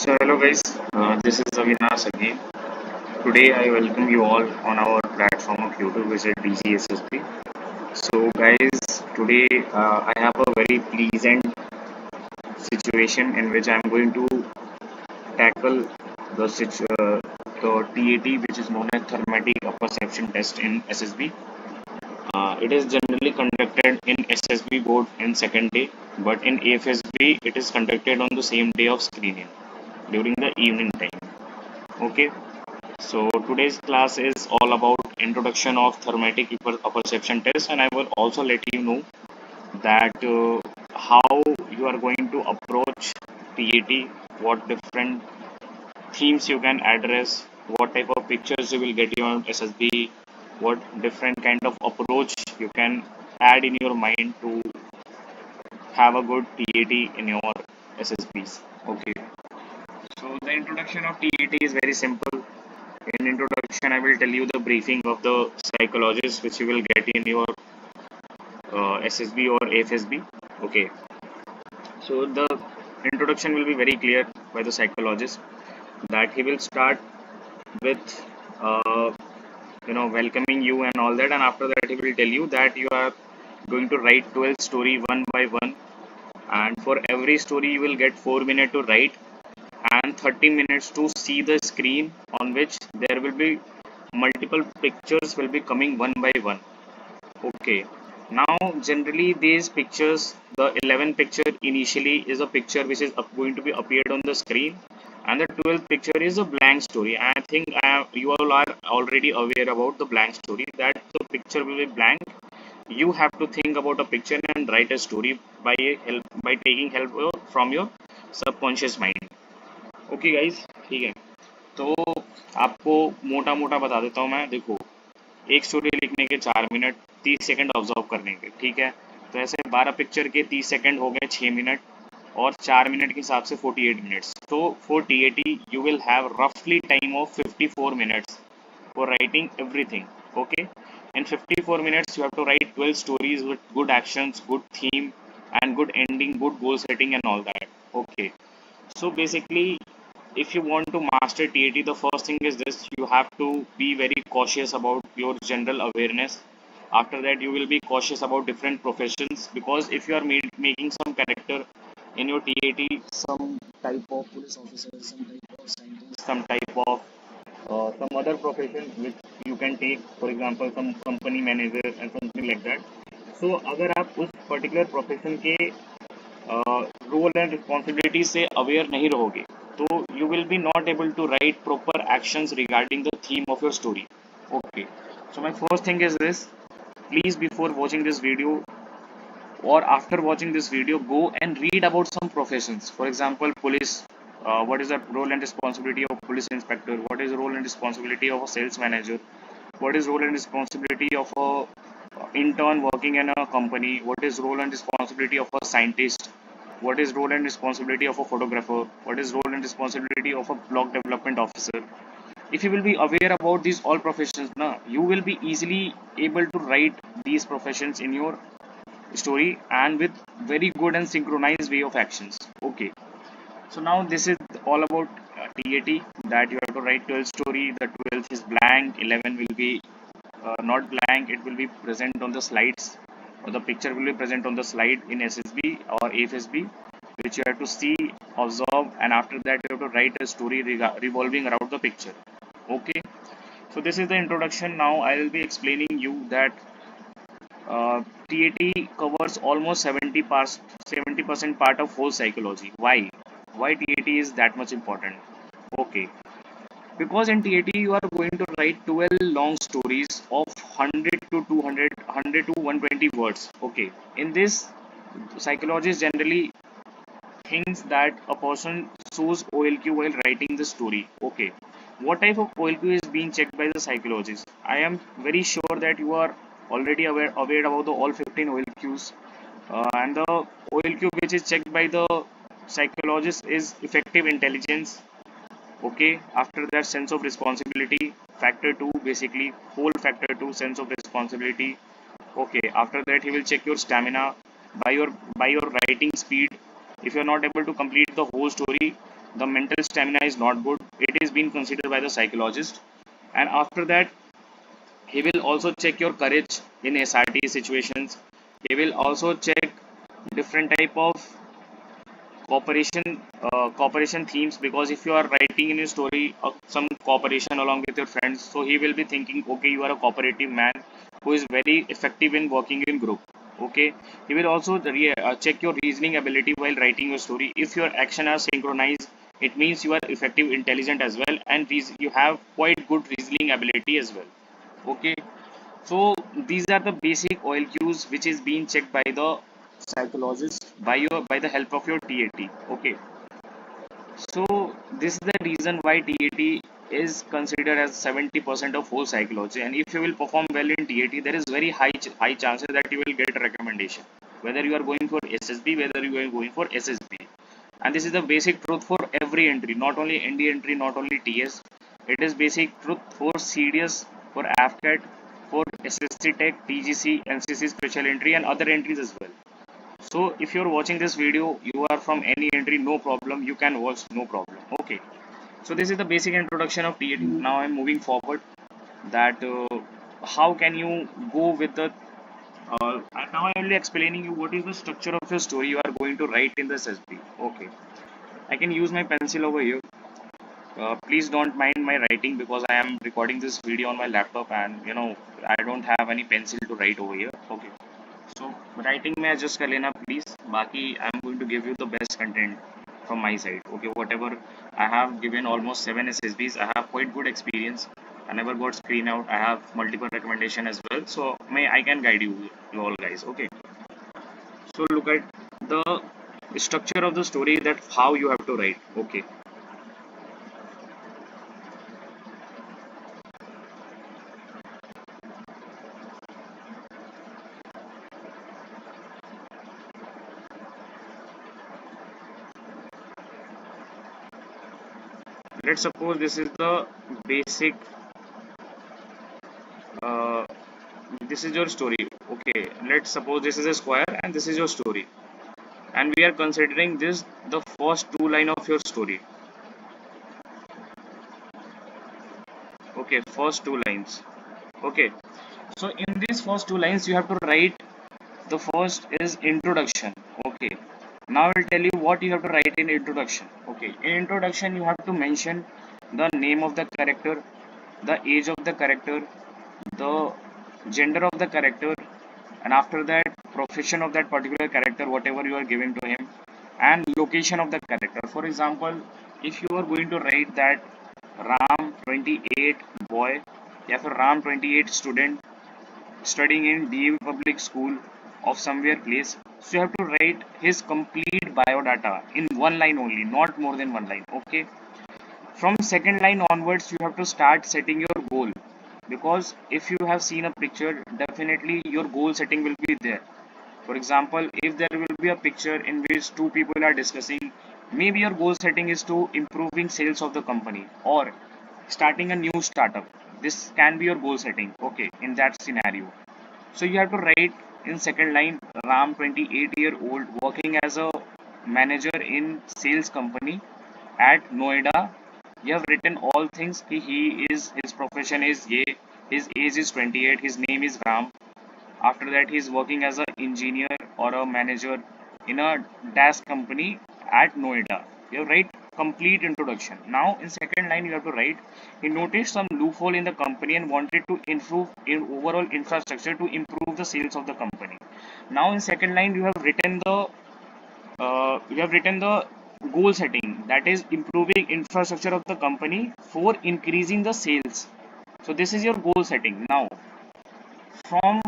So hello guys, this is Avinash again. Today I welcome you all on our platform of YouTube, which is DGSSB. So guys, today I have a very pleasant situation in which I am going to tackle the TAT, which is known as Thermatic Perception Test in SSB. It is generally conducted in SSB board in second day, but in AFSB it is conducted on the same day of screening during the evening time. Okay. So today's class is all about introduction of thermatic perception test, and I will also let you know that how you are going to approach TAT, what different themes you can address, what type of pictures you will get on SSB, what different kind of approach you can add in your mind to have a good TAT in your SSBs. Okay. So the introduction of TAT is very simple. In introduction, I will tell you the briefing of the psychologist which you will get in your SSB or AFSB. Okay, so the introduction will be very clear by the psychologist that he will start with welcoming you and all that, and after that he will tell you that you are going to write 12 story one by one, and for every story you will get 4 minutes to write and 30 minutes to see the screen on which there will be multiple pictures will be coming one by one. Okay, now generally these pictures, the 11 picture initially is a picture which is going to be appeared on the screen, and the 12th picture is a blank story. I think you all are already aware about the blank story, that the picture will be blank. You have to think about a picture and write a story by taking help from your subconscious mind. Okay guys, ठीक है। तो आपको मोटा मोटा बता देता हूँ मैं। देखो, एक स्टोरी लिखने के 4 मिनट 30 सेकंड ऑब्जर्व करने के, ठीक है। तो ऐसे 12 पिक्चर के 30 सेकंड हो गए 6 मिनट, और 4 मिनट के हिसाब से 48 मिनट्स। तो for TAT you will have रफली time of 54 minutes for writing everything. Okay, in 54 minutes you have to write 12 stories with good actions, good theme, and good ending, good goal setting and all that. Okay, so basically, if you want to master TAT, the first thing is this: you have to be very cautious about your general awareness. After that, you will be cautious about different professions, because if you are making some character in your TAT, some type of police officer, some type of scientist, some type of some other profession which you can take, for example some company manager and something like that. So अगर आप उस particular profession के role and responsibility से aware नहीं रहोगे, तो you will be not able to write proper actions regarding the theme of your story. Okay, so my first thing is this: please, before watching this video or after watching this video, go and read about some professions. For example, police, what is the role and responsibility of police inspector, what is the role and responsibility of a sales manager, what is role and responsibility of a intern working in a company, what is role and responsibility of a scientist, what is role and responsibility of a photographer, what is role and responsibility of a blog development officer. If you will be aware about these all professions, you will be easily able to write these professions in your story, and with very good and synchronized way of actions. Okay, so now this is all about TAT, that you have to write 12 story. The 12th is blank, 11 will be not blank, it will be present on the slides, or the picture will be present on the slide in SSB or AFSB, which you have to see, observe, and after that you have to write a story revolving around the picture. Okay, so this is the introduction. Now I will be explaining you that TAT covers almost 70% part of whole psychology. Why? Why TAT is that much important? Okay, because in TAT you are going to write 12 long stories of 100 to 200, 100 to 120 words. Okay, in this, psychologists generally thinks that a person shows OLQ while writing the story. Okay, what type of OLQ is being checked by the psychologist? I am very sure that you are already aware about the all 15 OLQs, and the OLQ which is checked by the psychologist is effective intelligence. Okay, after that, sense of responsibility, factor 2, basically whole factor 2, sense of responsibility. Okay, after that he will check your stamina by your writing speed. If you are not able to complete the whole story, the mental stamina is not good. It is being considered by the psychologist. And after that, he will also check your courage in SRT situations. He will also check different type of cooperation themes, because if you are writing in your story some cooperation along with your friends, so he will be thinking, okay, you are a cooperative man who is very effective in working in group. Okay, he will also check your reasoning ability while writing your story. If your action are synchronized, it means you are effective, intelligent as well, and you have quite good reasoning ability as well. Okay, so these are the basic OL cues which is being checked by the psychologist by the help of your TAT. Okay, so this is the reason why TAT is considered as 70% of whole psychology. And if you will perform well in TAT, there is very high chances that you will get a recommendation, whether you are going for SSB, whether you are going for SSB. And this is the basic truth for every entry, not only ND entry, not only TS. It is basic truth for CDS, for AFCAT, for SSC Tech, TGC, NCC special entry, and other entries as well. So if you're watching this video, you are from any entry, no problem, you can watch, no problem. Okay, so this is the basic introduction of TAT. Now I'm moving forward that how can you go with the and now I'm only explaining you what is the structure of your story you are going to write in the SSB. Okay, I can use my pencil over here. Please don't mind my writing because I am recording this video on my laptop, and I don't have any pencil to write over here. Okay, so writing में adjust कर लेना please. बाकी I am going to give you the best content from my side. Okay, whatever I have given almost 7 SSBs. I have quite good experience. I never got screen out. I have multiple recommendation as well. So I can guide you all guys. Okay. So look at the structure of the story, that how you have to write. Okay. Let's suppose this is the basic uh, this is your story. Okay, let's suppose this is a square and this is your story, and we are considering this the first two line of your story. Okay, first two lines. Okay, so in these first two lines you have to write, the first is introduction. Okay, now I'll tell you what you have to write in introduction. Okay, in introduction you have to mention the name of the character, the age of the character, the gender of the character, and after that profession of that particular character, whatever you are giving to him, and location of the character. For example, if you are going to write that Ram 28 boy, या फिर Ram 28 student studying in DAV public school of somewhere place, so you have to write his complete biodata in one line only, not more than one line. Okay, from second line onwards you have to start setting your goal, because if you have seen a picture, definitely your goal setting will be there. For example, if there will be a picture in which two people are discussing, maybe your goal setting is to improving sales of the company or starting a new startup. This can be your goal setting. Okay, in that scenario, so you have to write in second line, Ram 28-year-old working as a manager in sales company at Noida. You have written all things. His profession is ye, his age is 28, his name is Ram. After that, he is working as an engineer or a manager in a dash company at Noida. You have write complete introduction. Now in second line you have to write, he noticed some loophole in the company and wanted to improve in overall infrastructure to improve the sales of the company. Now in second line you have written the goal setting, that is improving infrastructure of the company for increasing the sales. So this is your goal setting. Now from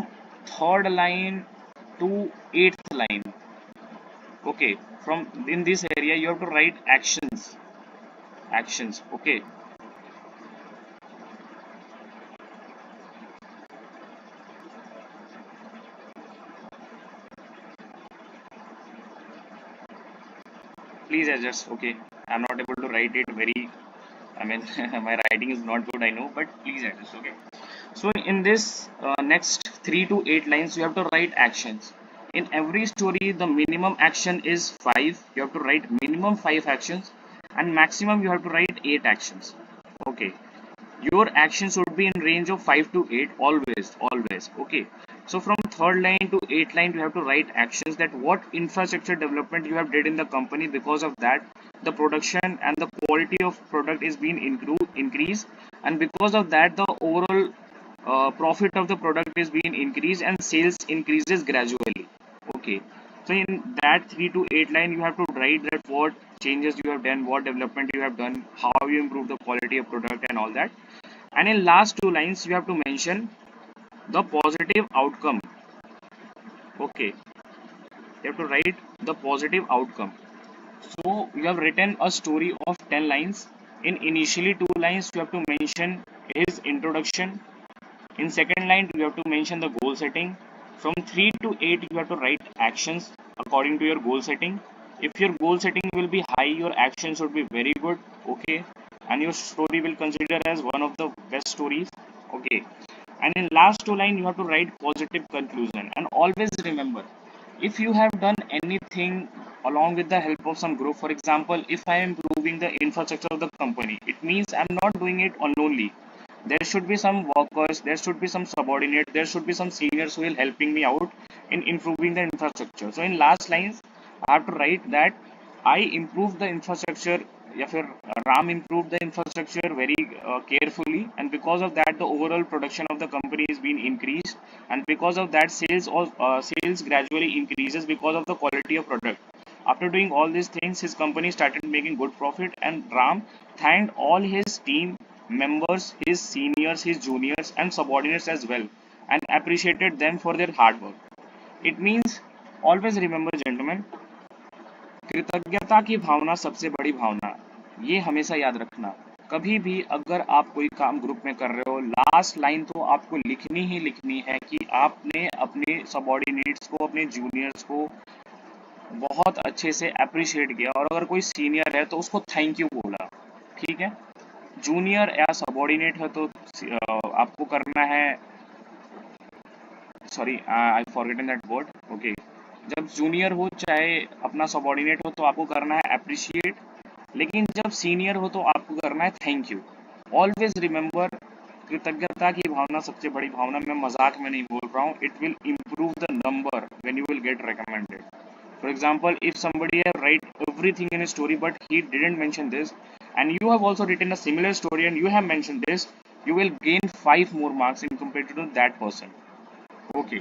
third line to eighth line, okay, from in this area you have to write actions. Okay, please adjust. Okay, I'm not able to write it very, I mean, my writing is not good, I know, but please adjust. Okay, so in this next 3 to 8 lines you have to write actions. In every story the minimum action is 5. You have to write minimum 5 actions. and maximum you have to write 8 actions. Okay, your action should be in range of 5 to 8 always. Okay, so from third line to 8th line you have to write actions, that what infrastructure development you have did in the company, because of that the production and the quality of product is being increased, and because of that the overall profit of the product is being increased and sales increases gradually. Okay, so in that 3 to 8 line you have to write that what changes you have done, what development you have done, how you improve the quality of product and all that. And in last 2 lines you have to mention the positive outcome. Okay, you have to write the positive outcome. So you have written a story of 10 lines. In initially 2 lines you have to mention his introduction. In second line you have to mention the goal setting. From 3 to 8 you have to write actions according to your goal setting. If your goal setting will be high, your actions should be very good. Okay, and your story will consider as one of the best stories. Okay, and in last 2 line you have to write positive conclusion. And always remember, if you have done anything along with the help of some group, for example, if I am improving the infrastructure of the company, it means I'm not doing it alone. There should be some workers, there should be some subordinate, there should be some seniors who will helping me out in improving the infrastructure. So in last lines I have to write that I improved the infrastructure, या फिर Ram improved the infrastructure very carefully, and because of that the overall production of the company is being increased, and because of that sales gradually increases because of the quality of product. After doing all these things, his company started making good profit, and Ram thanked all his team members, his seniors, his juniors, and subordinates as well, and appreciated them for their hard work. It means, always remember, gentlemen, कृतज्ञता की भावना सबसे बड़ी भावना, ये हमेशा याद रखना. कभी भी अगर आप कोई काम ग्रुप में कर रहे हो, लास्ट लाइन तो आपको लिखनी ही लिखनी है कि आपने अपने सबॉर्डिनेट्स को, अपने जूनियर्स को बहुत अच्छे से अप्रिशिएट किया, और अगर कोई सीनियर है तो उसको थैंक यू बोला. ठीक है, जूनियर या सबॉर्डिनेट है तो आपको करना है, sorry I forgotten that word. Okay, जब जूनियर हो चाहे अपना सबॉर्डिनेट हो तो आपको करना है अप्रिशिएट, लेकिन जब सीनियर हो तो आपको करना है थैंक यू. ऑलवेज रिमेंबर, कृतज्ञता की भावना सबसे बड़ी भावना. मैं मजाक में नहीं बोल रहा हूँ. It will improve the number when you will get recommended. For example, if somebody have write everything in a story but he didn't mention this, and you have also written a similar story and you have mentioned this, you will gain 5 more marks in compared to that person. Okay,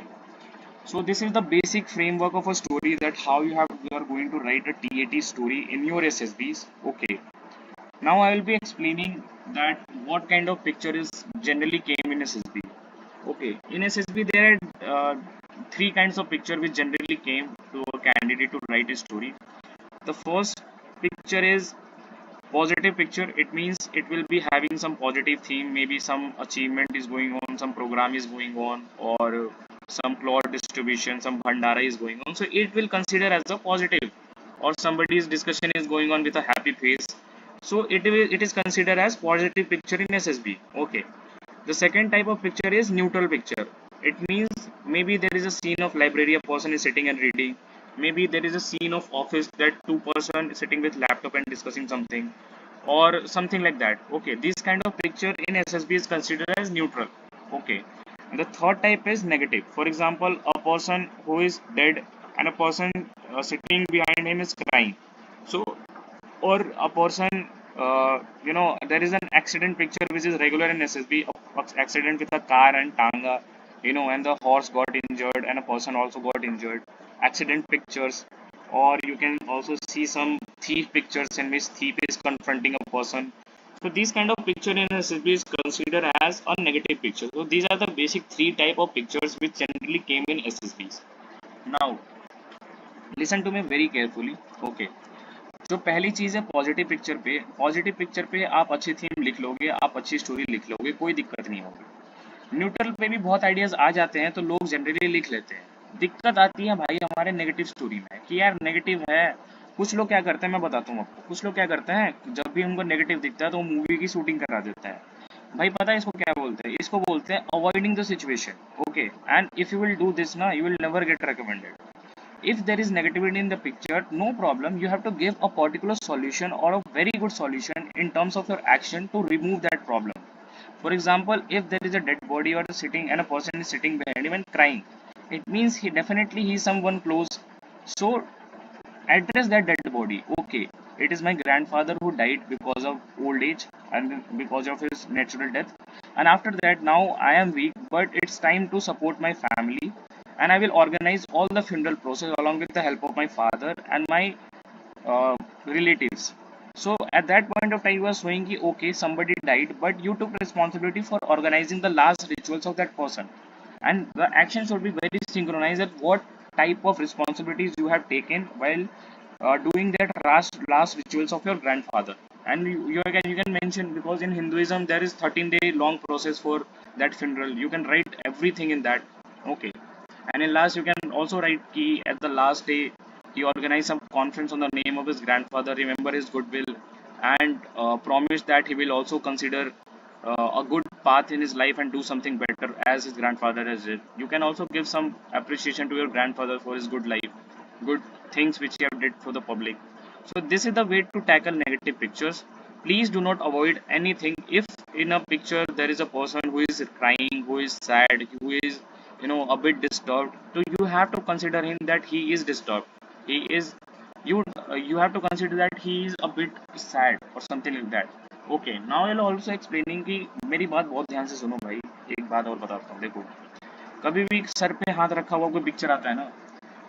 so this is the basic framework of a story, that how you are going to write a TAT story in your SSBs. Okay, now I will be explaining that what kind of picture is generally came in SSB. Okay, in SSB there are 3 kinds of picture which generally came to a candidate to write a story. The first picture is positive picture. It means it will be having some positive theme, maybe some achievement is going on, some program is going on, or some plot distribution, some bhandara is going on, so it will consider as a positive. Or somebody's discussion is going on with a happy face, so it is considered as positive picture in SSB. Okay, the second type of picture is neutral picture. It means maybe there is a scene of library, a person is sitting and reading. Maybe there is a scene of office that 2 person sitting with laptop and discussing something, or something like that. Okay, this kind of picture in SSB is considered as neutral. Okay, and the third type is negative. For example, a person who is dead and a person sitting behind him is crying. So, or a person, there is an accident picture which is regular in SSB, accident with a car and tanga, and the horse got injured and a person also got injured. Accident pictures. Or you can also see some thief pictures in which thief is confronting a person. So these kind of picture in SSB is considered as a negative picture. So these are the basic 3 type of pictures which generally came in SSBs. Now listen to me very carefully. Okay, जो पहली चीज़ है positive picture पे आप अच्छी theme लिख लोगे, आप अच्छी स्टोरी लिख लोगे, कोई दिक्कत नहीं होगी. न्यूट्रल पे भी बहुत आइडियाज आ जाते हैं तो लोग जनरली लिख लेते हैं. दिक्कत आती है भाई हमारे नेगेटिव स्टोरी में कि यार नेगेटिव है. कुछ लोग क्या करते हैं, मैं बताता हूँ आपको. कुछ लोग क्या करते हैं, जब भी उनको नेगेटिव दिखता है तो वो मूवी की शूटिंग करा देता है. भाई पता है इसको क्या बोलते हैं? इसको बोलते हैं avoiding the situation. Okay, and if you will do this ना, you will never get recommended. if there is negativity in the picture, no problem, you have to give a particular solution or a very good solution in terms of your action to remove that problem. For example, if there is a dead body or sitting and a person is sitting behind him and crying, it means he definitely he is someone close. So address that dead body. Okay, it is my grandfather who died because of old age and because of his natural death, and after that now I am weak, but it's time to support my family, and I will organize all the funeral process along with the help of my father and my relatives. So at that point of time you are showing ki, okay, somebody died, but you took responsibility for organizing the last rituals of that person, and the action should be very synchronized at what type of responsibilities you have taken while doing that last rituals of your grandfather. And you can mention, because in Hinduism there is 13-day long process for that funeral, you can write everything in that. Okay, and in last you can also write key at the last day he organized some conference on the name of his grandfather, remember his goodwill, and promise that he will also consider a good path in his life and do something better as his grandfather has did. You can also give some appreciation to your grandfather for his good life, good things which he have did for the public. So this is the way to tackle negative pictures. Please do not avoid anything. If in a picture there is a person who is crying, who is sad, who is a bit disturbed, so you have to consider him that he is disturbed, he is you have to consider that he is a bit sad or something like that. Okay, now I'll also explaining कि मेरी बात बहुत ध्यान से सुनो भाई, एक बात और बताता हूँ। देखो, कभी भी सर पे हाथ रखा हुआ कोई पिक्चर आता है ना,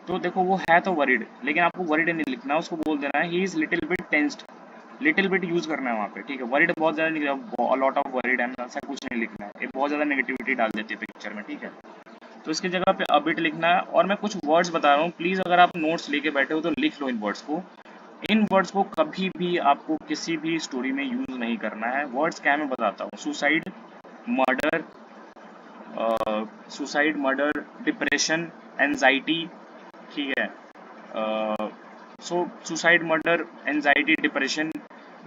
तो देखो वो है तो वरीड, लेकिन आपको वरीड नहीं लिखना, उसको बोल देना है he is little bit tensed, little bit use करना है वहाँ पे, ठीक है। वरीड बहुत ज्यादा नहीं लिखना, लॉट ऑफ वरीड एंड ऐसा कुछ नहीं लिखना है, ये बहुत ज्यादा नेगेटिविटी डाल देती है पिक्चर में, ठीक है। तो इसकी जगह पे अ बिट लिखना है, और मैं कुछ वर्ड्स बता रहा हूँ, प्लीज अगर आप नोट्स लेके बैठे हो तो लिख लो इन वर्ड्स को। इन वर्ड्स को कभी भी आपको किसी भी स्टोरी में यूज नहीं करना है। वर्ड्स क्या है मैं बताता हूँ, suicide, murder, murder, depression, anxiety, ठीक है। So suicide, murder, anxiety, depression,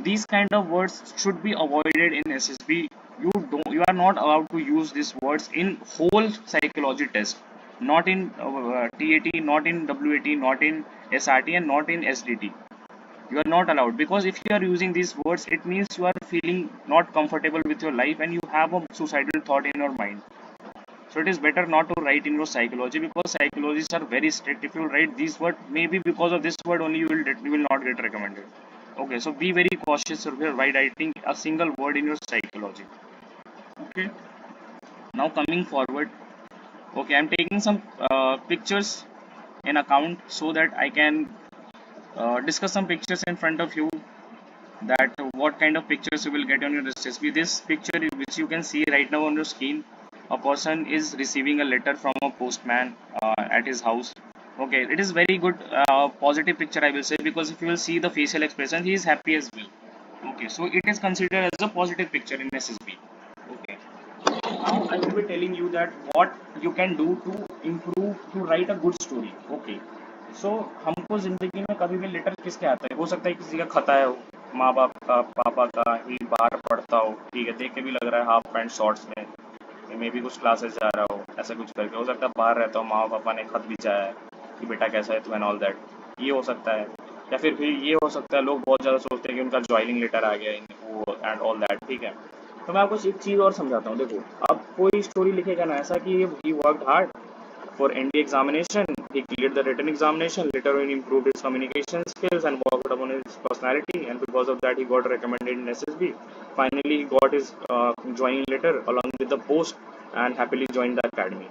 these kind of words should be avoided in SSB. You are not allowed to use these words in whole psychology test, not in TAT, not in WAT, not in SRT, and not in SDT. You are not allowed, because if you are using these words, it means you are feeling not comfortable with your life and you have a suicidal thought in your mind. So it is better not to write in your psychology, because psychologists are very strict. If you write these words, maybe because of this word only you will not get recommended. Okay, so be very cautious while writing a single word in your psychology. Okay, now coming forward. Okay, I'm taking some pictures in account so that I can discuss some pictures in front of you, that what kind of pictures you will get on your SSB. This picture which you can see right now on your screen, a person is receiving a letter from a postman at his house. Okay, it is very good positive picture, I will say, because if you will see the facial expression, he is happy as well. Okay, so it is considered as a positive picture in SSB. Okay, now I will be telling you that what you can do to improve to write a good story. Okay, so हमको जिंदगी में कभी भी letter किसके आता है, हो सकता है किसी का खत आया हो, माँ बाप का, पापा का, ही बाहर पढ़ता हो, ठीक है, देख के भी लग रहा है हाफ पैंट शॉर्ट्स में, मे भी कुछ क्लासेस जा रहा हो, ऐसा कुछ करके। हो सकता है बाहर रहता हो, माँ पापा ने खत भिजाया है कि बेटा कैसा है तू एंड ऑल दैट, ये हो सकता है। या फिर ये हो सकता है, लोग बहुत ज़्यादा सोचते हैं कि उनका ज्वाइनिंग लेटर आ गया वो एंड ऑल दैट, ठीक है। तो मैं आपको एक चीज़ और समझाता हूँ। देखो, अब कोई स्टोरी लिखेगा ना ऐसा कि he worked hard for ND examination, he cleared the written examination, later on improved his communication skills and worked upon his personality, and because of that he got recommended in SSB. Finally he got his joining letter along with the post and happily joined the academy.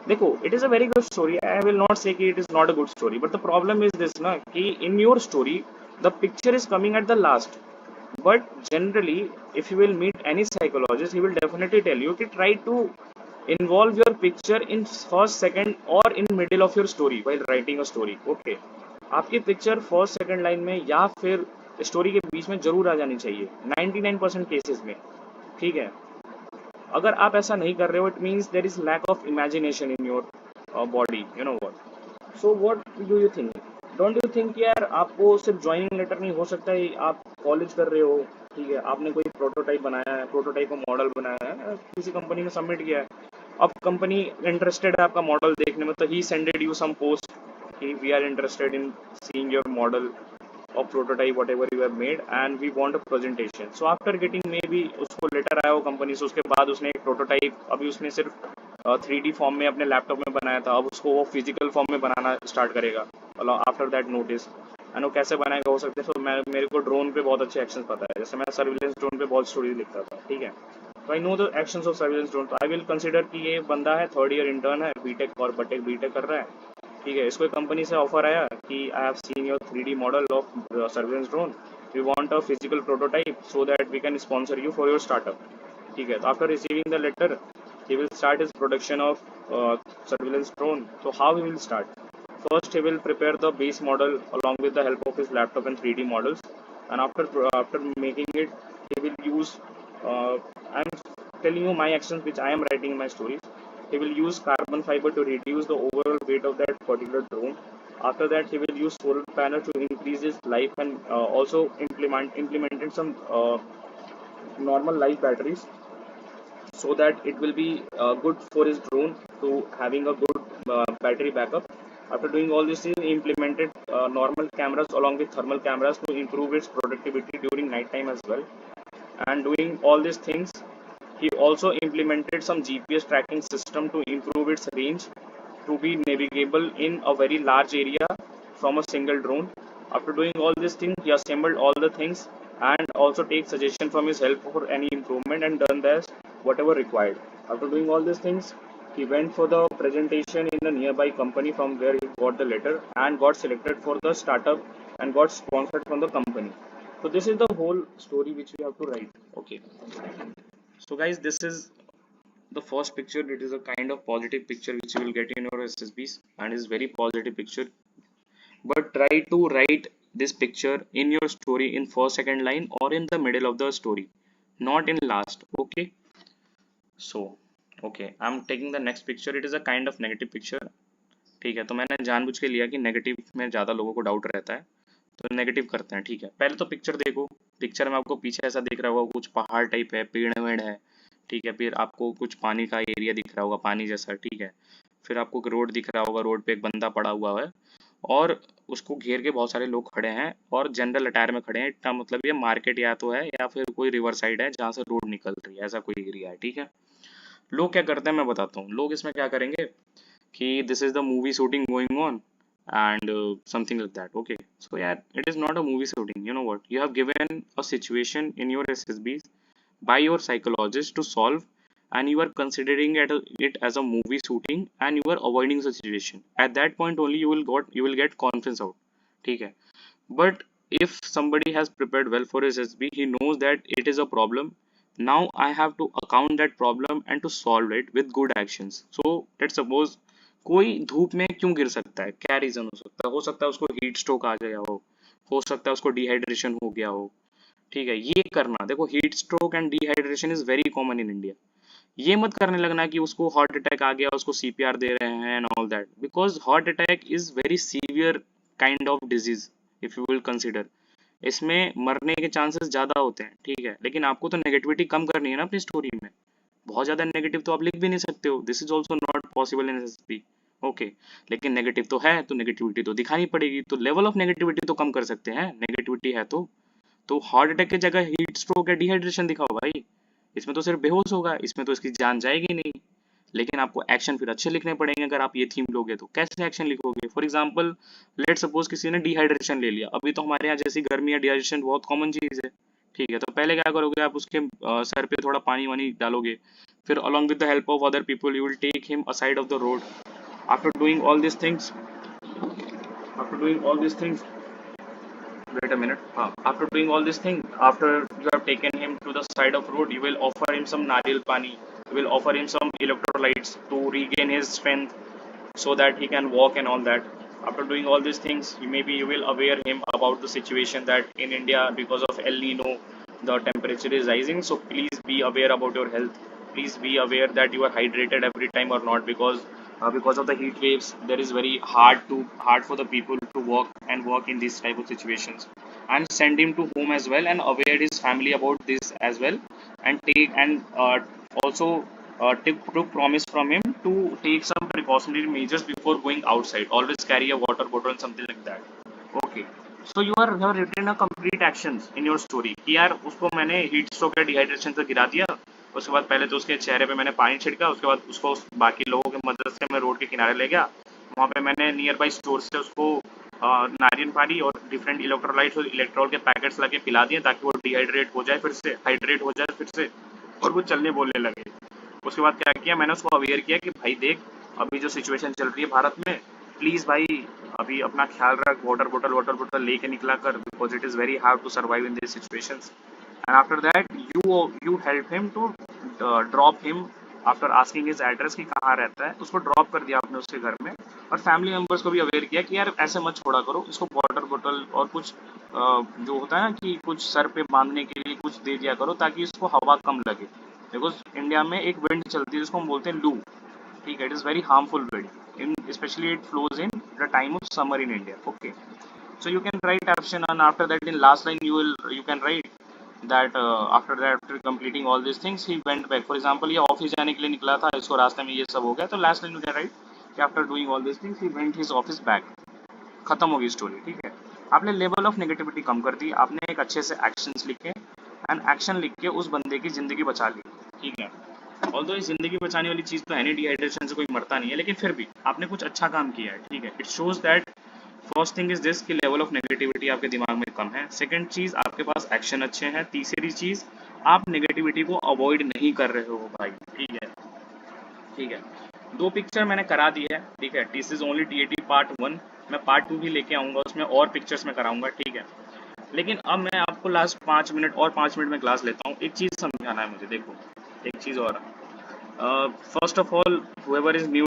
देखो, it is a very good story. I will not say कि it is not a good story, but the problem is this ना कि in your story the picture is coming at the last. But generally, if you will meet any psychologist, he will definitely tell you to try to involve your picture in first, second or in middle of your story while writing a story. Okay, आपकी picture first second line में या फिर story के बीच में जरूर आ जानी चाहिए 99% cases में, ठीक है। अगर आप ऐसा नहीं कर रहे हो, it means there is lack of imagination in your body, you know what. So what do you think, don't you think यार आपको सिर्फ ज्वाइनिंग लेटर नहीं हो सकता है, आप कॉलेज कर रहे हो, ठीक है, आपने कोई प्रोटोटाइप बनाया है, प्रोटोटाइप का मॉडल बनाया है, किसी कंपनी में सबमिट किया है, अब कंपनी इंटरेस्टेड है आपका मॉडल देखने में, तो ही sended you some post we are interested in seeing your model or prototype whatever you have made and we want a presentation. So after getting maybe उसको लेटर आया वो कंपनी से, उसके बाद उसने एक प्रोटोटाइप अभी उसने सिर्फ 3D फॉर्म में अपने लैपटॉप में बनाया था, अब उसको वो फिजिकल फॉर्म में बनाना स्टार्ट करेगा आफ्टर दैट नोटिस। एंड वो कैसे बनाएगा हो सकता है। तो मैं मेरे को ड्रोन पे बहुत अच्छे एक्शन पता है, जैसे मैं सर्विलेंस ड्रोन पे बहुत स्टोरी लिखता था, ठीक है। तो I know the actions of surveillance drone. तो आई विल कंसिडर कि ये बंदा है 3rd ईयर इंटर्न है, बीटेक और बटेक बीटेक कर रहा है, ठीक है। इसको एक कंपनी से ऑफर आया कि I have seen your 3D model of surveillance drone, we want a physical prototype so that we can sponsor you for your startup, ठीक है। तो after receiving the letter he will start his production of surveillance drone. So how he will start? First he will prepare the base model along with the help of his laptop and 3D models, and after making it he will use I'm telling you my actions which I am writing in my stories. He will use carbon fiber to reduce the overall weight of that particular drone. After that he will use solar panel to increase his life, and also implemented some normal life batteries so that it will be good for his drone to having a good battery backup. After doing all this, he implemented normal cameras along with thermal cameras to improve its productivity during night time as well. And doing all these things, he also implemented some GPS tracking system to improve its range to be navigable in a very large area from a single drone. After doing all these things, he assembled all the things and also take suggestion from his help for any improvement and done this whatever required. After doing all these things, he went for the presentation in the nearby company from where he got the letter and got selected for the startup and got sponsored from the company. So this is the whole story which we have to write. Okay. So guys, this is the first picture. It is a kind of positive picture which you will get in your SSBs and is very positive picture. But try to write this picture in your story in first second line or in the middle of the story, not in last. Okay. So okay, I'm taking the next picture. It is a kind of negative picture. ठीक है, तो मैंने जानबूझ के लिया कि negative में ज़्यादा लोगों को डाउट रहता है, तो नेगेटिव करते हैं, ठीक है। पहले तो पिक्चर देखो, पिक्चर में आपको पीछे ऐसा दिख रहा होगा, कुछ पहाड़ टाइप है, पेड़ वेड़ है, ठीक है। फिर आपको कुछ पानी का एरिया दिख रहा होगा, पानी जैसा, ठीक है। फिर आपको एक रोड दिख रहा होगा, रोड पे एक बंदा पड़ा हुआ है और उसको घेर के बहुत सारे लोग खड़े हैं और जनरल अटायर में खड़े हैं। इसका मतलब ये मार्केट या तो है या फिर कोई रिवर साइड है जहाँ से रोड निकल रही है, ऐसा कोई एरिया है, ठीक है। लोग क्या करते हैं मैं बताता हूँ। लोग इसमें क्या करेंगे कि this is the movie shooting going on and something like that. Okay, so yeah, it is not a movie shooting. You know what, you have given a situation in your SSBs by your psychologist to solve, and you are considering it as a movie shooting and you are avoiding the situation. At that point only you will get confidence out, ठीक है। but if somebody has prepared well for his SSB, he knows that it is a problem. Now I have to account that problem and to solve it with good actions. So let's suppose कोई धूप में क्यों गिर सकता है, क्या reason हो सकता है उसको हीट स्ट्रोक आ गया हो सकता है उसको डिहाइड्रेशन हो गया हो, ठीक है। ये करना, देखो heat stroke and dehydration is very common in India. ये मत करने लगना कि उसको हार्ट अटैक आ गया उसको सीपीआर दे रहे हैं and all that, because heart attack is very severe kind of disease if you will consider. इसमें मरने के चांसेस ज्यादा होते हैं, ठीक है। लेकिन आपको तो नेगेटिविटी कम करनी है ना अपनी स्टोरी में, बहुत ज्यादा नेगेटिव तो आप लिख भी नहीं सकते हो, this is also not possible in SSB. Okay, लेकिन नेगेटिव तो है तो नेगेटिविटी तो दिखानी पड़ेगी, तो लेवल ऑफ नेगेटिविटी तो कम कर सकते हैं, नेगेटिविटी है तो हार्ट अटैक की जगह हीट स्ट्रोक या डिहाइड्रेशन दिखाओ भाई, इसमें तो सिर्फ बेहोश होगा, इसमें तो इसकी जान जाएगी नहीं। लेकिन आपको एक्शन फिर अच्छे लिखने पड़ेंगे अगर आप ये थीम लोगे तो। कैसे एक्शन लिखोगे, फॉर एग्जाम्पल लेट सपोज किसी ने डिहाइड्रेशन ले लिया, अभी तो हमारे यहाँ जैसी गर्मी है डिहाइड्रेशन बहुत कॉमन चीज है, ठीक है। तो पहले क्या करोगे, आप उसके सर पे थोड़ा पानी वानी डालोगे, फिर along with the help of other people you will take him aside of the road. After doing all these things, wait a minute. After doing all this thing, after you have taken him to the side of road, you will offer him some nariyal pani, you will offer him some electrolytes to regain his strength so that he can walk and all that. After doing all these things, you will aware him about the situation that in India because of El Nino the temperature is rising, so please be aware about your health. Please be aware that you are hydrated every time or not, because of the heat waves there is very hard for the people to work in these type of situations. And send him to home as well and aware his family about this as well, and take and also took promise from him to take some precautionary measures before going outside. Always carry a water bottle and something like that. Okay. So you have written a complete actions in your story कि यार उसको मैंने heat stroke या dehydration से गिरा दिया, उसके बाद पहले तो उसके चेहरे पे मैंने पानी छिड़का, उसके बाद उसको बाकी लोगों की मदद से मैं रोड के किनारे ले गया, वहाँ पे मैंने नियर बाई स्टोर से उसको नारियल पानी और डिफरेंट इलेक्ट्रोलाइट्स और इलेक्ट्रॉल के पैकेट्स लगे पिला दिए ताकि वो डिहाइड्रेट हो जाए, फिर से हाइड्रेट हो जाए फिर से, और वो चलने बोलने लगे। उसके बाद क्या किया, मैंने उसको अवेयर किया कि भाई देख अभी जो सिचुएशन चल रही है भारत में, प्लीज भाई अभी अपना ख्याल रख, वाटर बोतल लेके निकला कर, because it is very hard to survive in this situations. And after that you help him to drop him after asking his address कि कहाँ रहता है, उसको ड्रॉप कर दिया आपने उसके घर में, और फैमिली मेंबर्स को भी अवेयर किया कि यार ऐसे मत छोड़ा करो इसको, वाटर बोतल और कुछ जो होता है ना कि कुछ सर पे बांधने के लिए कुछ दे दिया करो ताकि इसको हवा कम लगे, बिकॉज इंडिया में एक विंड चलती है जिसको हम बोलते हैं लू, ठीक है, it is very harmful wind, in especially it flows in the time of summer in India. Okay, so you can write option, and after that in last line you can write that after that after completing all these things he went back. For example ये office जाने के लिए निकला था, इसको रास्ते में ये सब हो गया, तो last line you can write कि after doing all these things he went his office back. खत्म हो गई स्टोरी, ठीक है। आपने लेवल ऑफ नेगेटिविटी कम कर दी, आपने एक अच्छे से एक्शंस लिखे एंड एक्शन लिख के उस बंदे की जिंदगी बचा ली, ठीक है। ऑल्दो इस जिंदगी बचाने वाली चीज तो है नहीं, डिहाइड्रेशन से कोई मरता नहीं है, लेकिन फिर भी आपने कुछ अच्छा काम किया है, ठीक है। It shows that first thing is this कि लेवल ऑफ नेगेटिविटी आपके दिमाग में कम है, सेकंड चीज आपके पास एक्शन अच्छे हैं, तीसरी चीज आप नेगेटिविटी को अवॉइड नहीं कर रहे हो भाई, ठीक है, ठीक है। 2 पिक्चर मैंने करा दी है, ठीक है। This is only TAT part 1, मैं पार्ट 2 भी लेके आऊंगा, उसमें और पिक्चर्स में कराऊंगा, ठीक है। लेकिन अब मैं आपको लास्ट 5 मिनट और 5 मिनट में क्लास लेता हूँ, एक चीज समझाना है मुझे। देखो एक चीज और, first of all whoever is new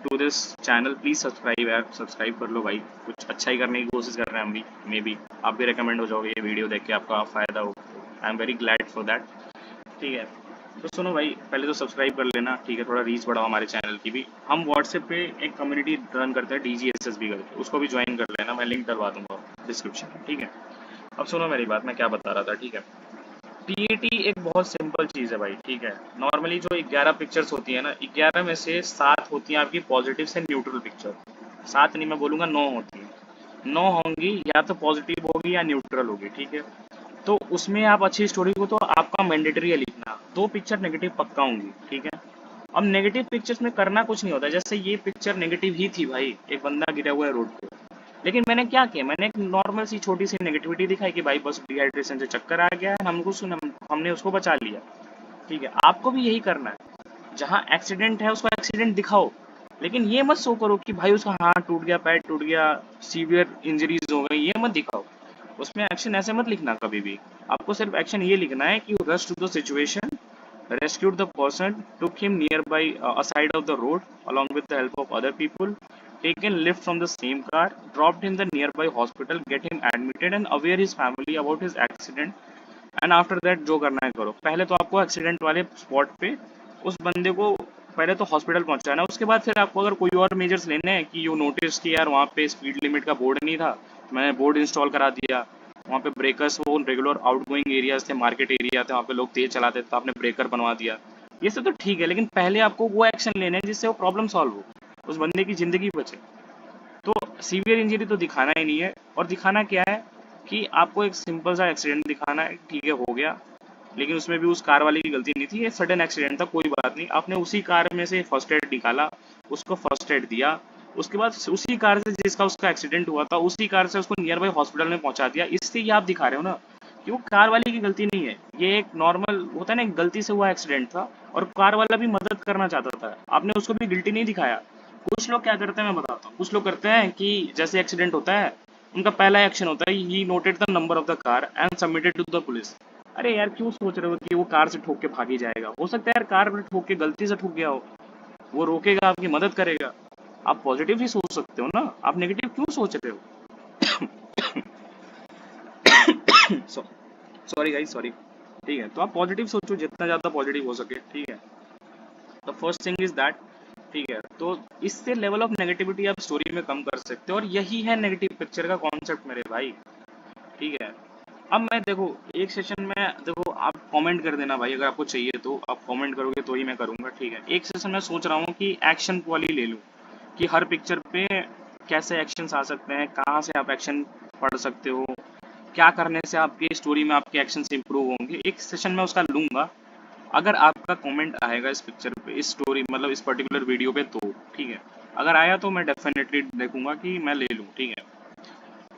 to this channel please subscribe यार, सब्सक्राइब कर लो भाई, कुछ अच्छा ही करने की कोशिश कर रहे हैं हम भी, मे बी आप भी रिकमेंड हो जाओगे ये वीडियो देख के, आपका फायदा हो, आई am very glad for that, ठीक है। तो सुनो भाई, पहले तो सब्सक्राइब कर लेना, ठीक है, थोड़ा रीच बढ़ाओ हमारे चैनल की भी। हम व्हाट्सएप पे एक कम्युनिटी रन करते हैं DGSSB करके, उसको भी ज्वाइन कर लेना, मैं लिंक डलवा दूंगा डिस्क्रिप्शन में, ठीक है। अब सुनो मेरी बात, मैं क्या बता रहा था, ठीक है। टीएटी एक बहुत सिंपल चीज़ है भाई, ठीक है। नॉर्मली जो 11 पिक्चर्स होती है ना, 11 में से 7 होती हैं आपकी पॉजिटिव से न्यूट्रल पिक्चर, 7 नहीं मैं बोलूँगा 9 होती हैं, 9 होंगी या तो पॉजिटिव होगी या न्यूट्रल होगी, ठीक है। तो उसमें आप अच्छी स्टोरी को तो आपका मैंडेटरी है लिखना, 2 पिक्चर नेगेटिव पक्का होंगी, ठीक है। अब नेगेटिव पिक्चर्स में करना कुछ नहीं होता, जैसे ये पिक्चर नेगेटिव ही थी भाई, एक बंदा गिरा हुआ है रोड पे, लेकिन मैंने क्या किया, मैंने एक नॉर्मल सी छोटी सी नेगेटिविटी दिखाई कि भाई बस डिहाइड्रेशन से चक्कर आ गया है, हमने उसको बचा लिया, ठीक है। आपको भी यही करना है, जहाँ एक्सीडेंट है उसको एक्सीडेंट दिखाओ, लेकिन ये मत शो करो कि भाई उसका हाथ टूट गया, पैर टूट गया, सीवियर इंजरीज हो गई, ये मत दिखाओ। उसमें एक्शन ऐसे मत लिखना कभी भी, आपको सिर्फ एक्शन ये लिखना है कि rush to the situation, rescued the person, took him nearby aside of the road along with the help of other people, taken lift from the same car, dropped him the nearby hospital, get him admitted and aware his family about his accident, and after that जो करना है करो। पहले तो आपको accident वाले spot पे उस बंदे को पहले तो हॉस्पिटल पहुंचाना है, उसके बाद फिर आपको अगर कोई और मेजर्स लेने हैं कि यू नोटिस कि यार वहाँ पे स्पीड लिमिट का बोर्ड नहीं था, मैंने बोर्ड इंस्टॉल करा दिया, वहाँ पे ब्रेकर्स वो रेगुलर आउटगोइंग एरियाज थे, मार्केट एरिया थे, वहाँ पे लोग तेज चलाते थे तो आपने ब्रेकर बनवा दिया, ये सब तो ठीक है, लेकिन पहले आपको वो एक्शन लेने हैं जिससे वो प्रॉब्लम सॉल्व हो, उस बंदे की जिंदगी बचे। तो सीवियर इंजरी तो दिखाना ही नहीं है, और दिखाना क्या है कि आपको एक सिंपल सा एक्सीडेंट दिखाना है, ठीक है, हो गया, लेकिन उसमें भी उस कार वाले की गलती नहीं थी, ये सडन एक्सीडेंट था, कोई बात नहीं, आपने उसी कार में से फर्स्ट एड निकाला, उसको फर्स्ट एड दिया, उसके बाद उसी कार से जिसका उसका एक्सीडेंट हुआ था उसी कार से उसको नियर बाई हॉस्पिटल में पहुंचा दिया। इससे ये आप दिखा रहे हो ना कि वो कार वाले की गलती नहीं है, ये एक नॉर्मल होता है ना, एक गलती से हुआ एक्सीडेंट था और कार वाला भी मदद करना चाहता था, आपने उसको भी गिल्टी नहीं दिखाया। कुछ लोग क्या करते हैं मैं बताता हूँ, कुछ लोग करते हैं कि जैसे एक्सीडेंट होता है उनका पहला एक्शन होता है ही noted the number of the car and submitted to the police. अरे यार क्यों सोच रहे हो कि वो कार से ठोक के भागी जाएगा, हो सकता है यार कार में ठोक के गलती से ठोक गया हो, वो रोकेगा, आपकी मदद करेगा। आप पॉजिटिव ही सोच सकते हो ना, आप नेगेटिव क्यों सोच रहे हो? सॉरी गाइस, सॉरी, ठीक है। तो आप पॉजिटिव सोचो, जितना ज़्यादा पॉजिटिव हो सके, ठीक है। तो फर्स्ट थिंग इज दैट, ठीक है। तो इससे लेवल ऑफ नेगेटिविटी आप स्टोरी में कम कर सकते हो, और यही है नेगेटिव पिक्चर का कॉन्सेप्ट मेरे भाई, ठीक है। अब मैं देखो एक सेशन में देखो आप कमेंट कर देना भाई, अगर आपको चाहिए तो आप कमेंट करोगे तो ही मैं करूँगा, ठीक है। एक सेशन में सोच रहा हूँ कि एक्शन वाली ले लूँ, कि हर पिक्चर पे कैसे एक्शंस आ सकते हैं, कहाँ से आप एक्शन पढ़ सकते हो, क्या करने से आपकी स्टोरी में आपके एक्शंस इंप्रूव होंगे। एक सेशन में उसका लूँगा। अगर आपका कमेंट आएगा इस पिक्चर पे, इस स्टोरी मतलब इस पर्टिकुलर वीडियो पे, तो ठीक है। अगर आया तो मैं डेफिनेटली देखूंगा कि मैं ले लूँ, ठीक है।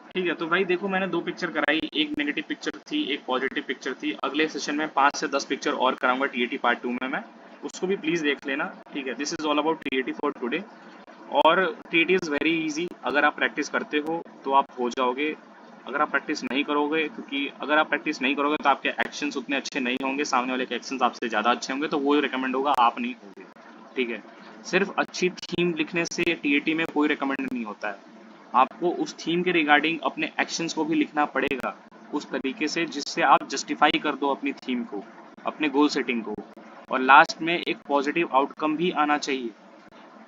ठीक है, तो भाई देखो मैंने 2 पिक्चर कराई, एक नेगेटिव पिक्चर थी, एक पॉजिटिव पिक्चर थी। अगले सेशन में 5 से 10 पिक्चर और कराऊंगा टीएटी पार्ट 2 में मैं, उसको भी प्लीज़ देख लेना, ठीक है। This is all about TAT for today. और टीएटी इज़ वेरी इजी, अगर आप प्रैक्टिस करते हो तो आप हो जाओगे। अगर आप प्रैक्टिस नहीं करोगे, क्योंकि अगर आप प्रैक्टिस नहीं करोगे तो आपके एक्शंस उतने अच्छे नहीं होंगे, सामने वाले के एक्शंस आपसे ज़्यादा अच्छे होंगे, तो वो रिकमेंड होगा, आप नहीं होगे, ठीक है। सिर्फ अच्छी थीम लिखने से टीएटी में कोई रिकमेंड नहीं होता है। आपको उस थीम के रिगार्डिंग अपने एक्शंस को भी लिखना पड़ेगा उस तरीके से जिससे आप जस्टिफाई कर दो अपनी थीम को, अपने गोल सेटिंग को, और लास्ट में एक पॉजिटिव आउटकम भी आना चाहिए।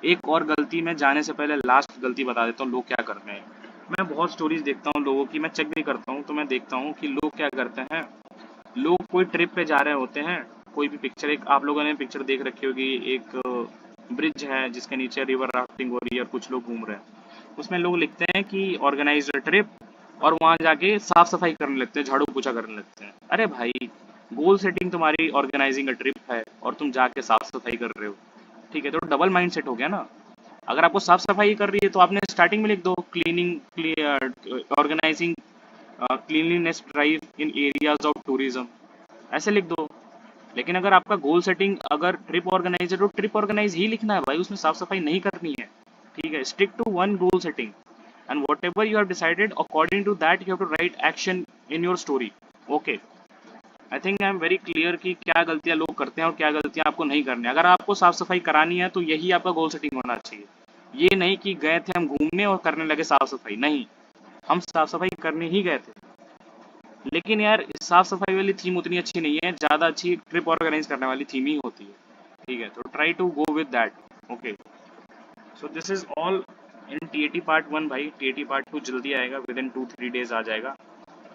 एक और गलती में जाने से पहले लास्ट गलती बता देता हूँ लोग क्या कर रहे हैं। मैं बहुत स्टोरीज देखता हूँ लोगों की, मैं चेक भी करता हूँ, तो मैं देखता हूँ कि लोग क्या करते हैं। लोग कोई ट्रिप पे जा रहे होते हैं, कोई भी पिक्चर, एक आप लोगों ने पिक्चर देख रखी होगी, एक ब्रिज है जिसके नीचे रिवर राफ्टिंग हो रही है और कुछ लोग घूम रहे हैं। उसमें लोग लिखते हैं कि ऑर्गेनाइज्ड ट्रिप, और वहां जाके साफ सफाई करने लगते हैं, झाड़ू पोछा करने लगते हैं। अरे भाई, गोल सेटिंग तुम्हारी ऑर्गेनाइजिंग अ ट्रिप है और तुम जाके साफ सफाई कर रहे हो, ठीक है। तो डबल माइंड सेट हो गया ना। अगर आपको साफ सफाई कर रही है तो आपने स्टार्टिंग में लिख दो cleaning, organizing cleanliness drive in areas of tourism, ऐसे लिख दो। लेकिन अगर आपका गोल सेटिंग अगर ट्रिप ऑर्गेनाइजर, तो ट्रिप ऑर्गेनाइज ही लिखना है भाई, उसमें साफ सफाई नहीं करनी है, ठीक है। Stick to one goal setting and whatever you have decided according to that you have to write action in your story. Okay, I think I am very clear कि क्या गलतियां लोग करते हैं और क्या गलतियां आपको नहीं करनी है। अगर आपको साफ सफाई करानी है तो यही आपका गोल सेटिंग होना चाहिए। ये नहीं कि गए थे हम घूमने और करने लगे साफ सफाई, नहीं, हम साफ सफाई करने ही गए थे, लेकिन यार साफ सफाई वाली थीम उतनी अच्छी नहीं है, ज़्यादा अच्छी ट्रिप ऑर्गेनाइज करने वाली थीम ही होती है, ठीक है। तो try to go with that. Okay, so this is all in TAT part 1 भाई। टीएटी पार्ट 2 जल्दी आएगा, विद इन 2-3 डेज आ जाएगा,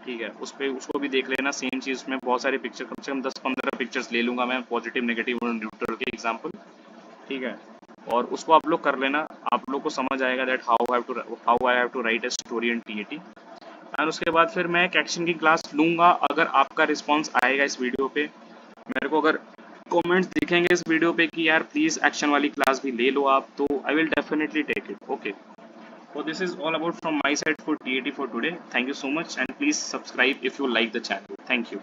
ठीक है। उस पर उसको भी देख लेना, सेम चीज़ में बहुत सारे पिक्चर, कम से कम 10-15 पिक्चर्स ले लूँगा मैं, पॉजिटिव नेगेटिव और न्यूट्रल के एग्जाम्पल, ठीक है। और उसको आप लोग कर लेना, आप लोग को समझ आएगा that how I have to write a story in TAT. And उसके बाद फिर मैं एक एक्शन की क्लास लूँगा। अगर आपका रिस्पॉन्स आएगा इस वीडियो पे, मेरे को अगर कमेंट्स दिखेंगे इस वीडियो पे कि यार प्लीज़ एक्शन वाली क्लास भी ले लो आप, तो I will definitely take it. Okay, so this is all about from my side for TAT for today. Thank you so much and please subscribe if you like the channel. Thank you.